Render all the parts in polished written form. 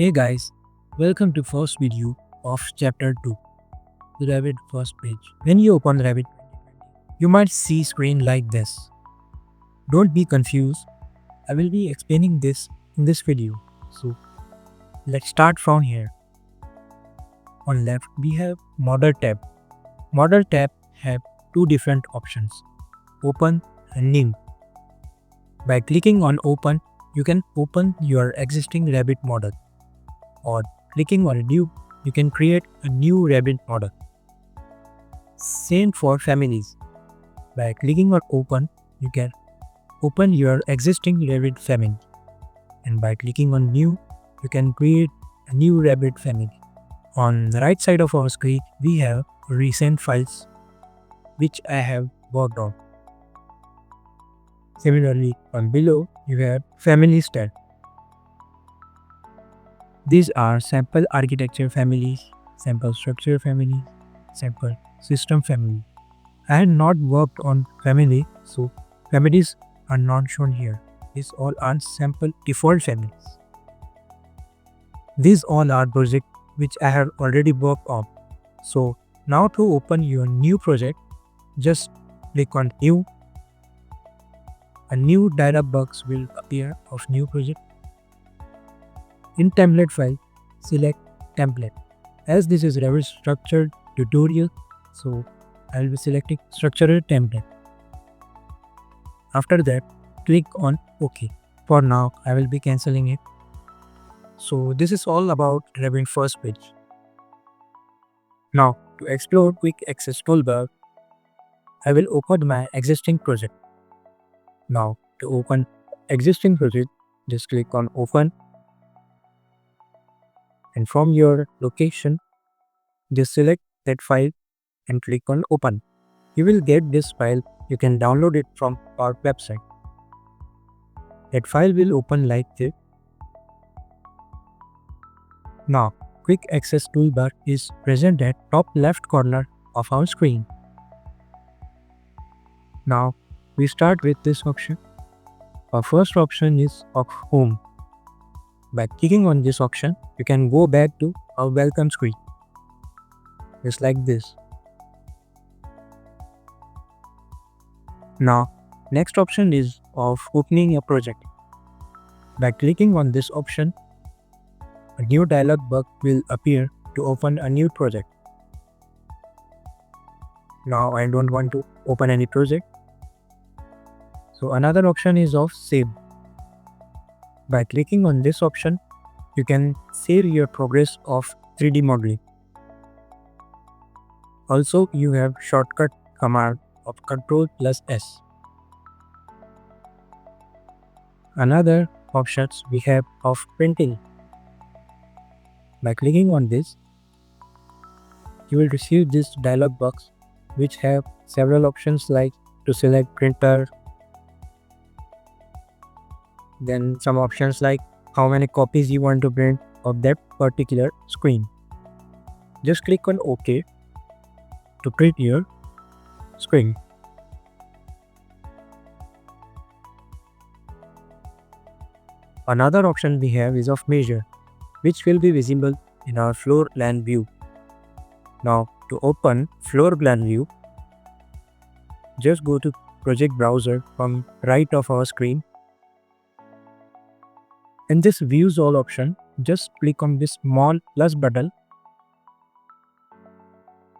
Hey guys, welcome to first video of chapter 2, the Revit first page. When you open Revit, you might see screen like this. Don't be confused, I will be explaining this in this video. So let's start from here. On left we have Model tab. Model tab have two different options, open and new. By clicking on open, you can open your existing Revit model. Or clicking on new, you can create a new Revit model. Same for families. By clicking on open, you can open your existing Revit family. And by clicking on new, you can create a new Revit family. On the right side of our screen, we have recent files which I have worked on. Similarly, on below, you have families tab. These are sample architecture families, sample structure families, sample system family. I had not worked on family, so families are not shown here. These all are sample default families. These all are projects which I have already worked on. So now to open your new project, just click on new. A new dialog box will appear of new project. In template file, select template. As this is Revit structured tutorial, so I will be selecting structured template. After that, click on OK. For now, I will be cancelling it. So this is all about Revit first page. Now to explore quick access toolbar, I will open my existing project. Now to open existing project, just click on open. And from your location, just select that file and click on open. You will get this file. You can download it from our website. That file will open like this. Now, quick access toolbar is present at top left corner of our screen. Now, we start with this option. Our first option is of home. By clicking on this option, you can go back to our welcome screen. Just like this. Now, next option is of opening a project. By clicking on this option, a new dialog box will appear to open a new project. Now I don't want to open any project. So another option is of save. By clicking on this option, you can save your progress of 3D modeling. Also, you have shortcut command of Ctrl+S. Another options we have of printing. By clicking on this, you will receive this dialog box which have several options like to select printer, then some options like how many copies you want to print of that particular screen. Just click on OK to print your screen. Another option we have is of measure, which will be visible in our floor plan view. Now to open floor plan view, just go to project browser from right of our screen. In this views all option, just click on this small plus button.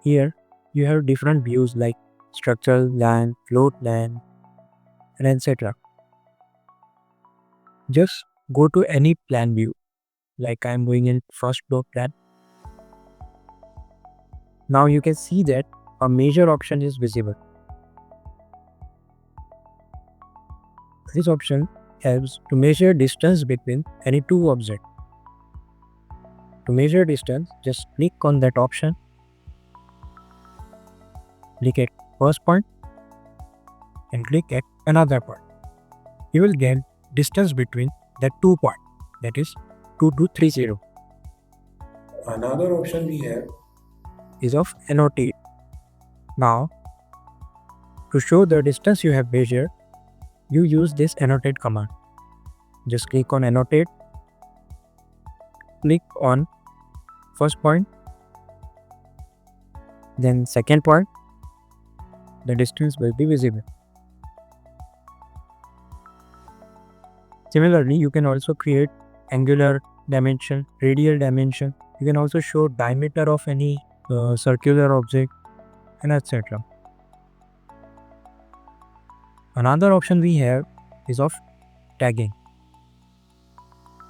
Here you have different views like structural plan, floor plan, and etc. Just go to any plan view, like I am going in first floor plan. Now you can see that a measure option is visible. This option helps to measure distance between any two objects. To measure distance, just click on that option. Click at first point and click at another point. You will get distance between the 2 points, that is 2230. Another option we have is of annotate. Now, to show the distance you have measured, you use this annotate command. Just click on annotate click on first point, then second point, the distance will be visible. Similarly, you can also create angular dimension, radial dimension. You can also show diameter of any circular object, and etc. Another option we have is of tagging.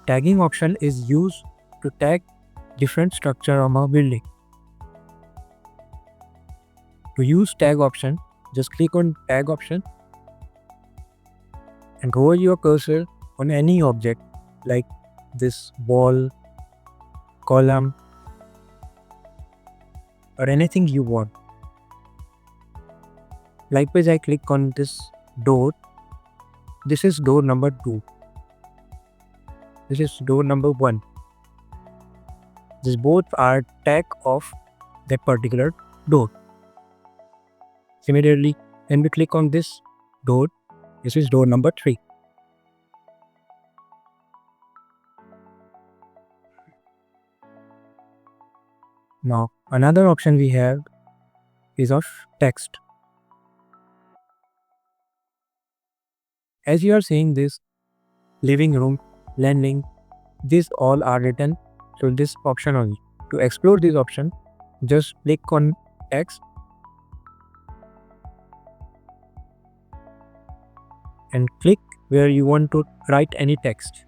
Tagging option is used to tag different structure on a building. To use tag option, just click on tag option and hover your cursor on any object like this wall, column, or anything you want. Likewise, I click on this door. This is door number 2. This is door number 1. These both are tag of that particular door. Similarly, when we click on this door, this is door number 3. Now, another option we have is of text. As you are seeing this, living room, landing, these all are written through this option only. To explore this option, just click on text and click where you want to write any text.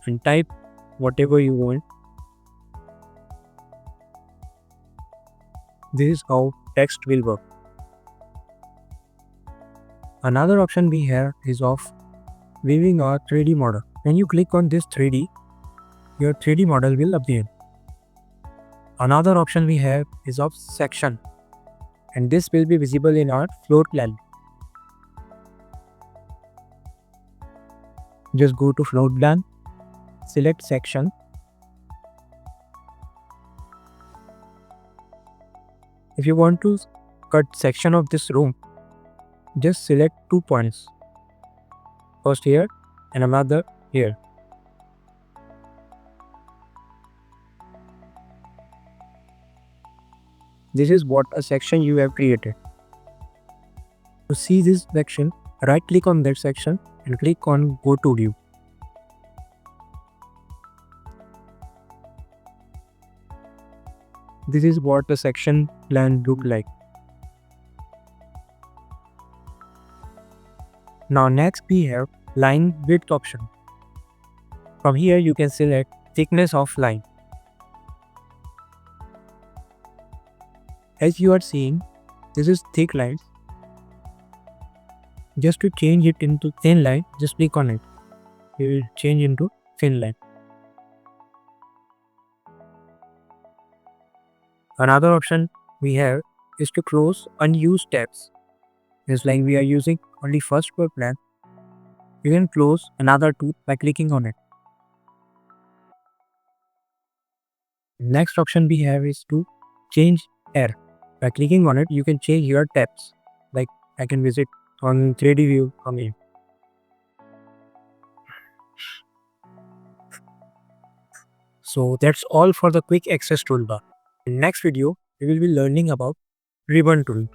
And type whatever you want. This is how text will work. Another option we have is of viewing a 3D model. When you click on this 3D, your 3D model will appear. Another option we have is of section, and this will be visible in our floor plan. Just go to floor plan, select section. If you want to cut section of this room, just select 2 points. First here and another here. This is what a section you have created. To see this section, right click on that section and click on go to view. This is what the section plan look like. Now next we have line width option. From here you can select thickness of line. As you are seeing, this is thick line. Just to change it into thin line, just click on it. It will change into thin line. Another option we have is to close unused tabs. Just like we are using only first floor plan, you can close another 2 by clicking on it. Next option we have is to change air. By clicking on it, you can change your tabs. Like I can visit on 3D view from here. So that's all for the quick access toolbar. In next video, we will be learning about ribbon tool.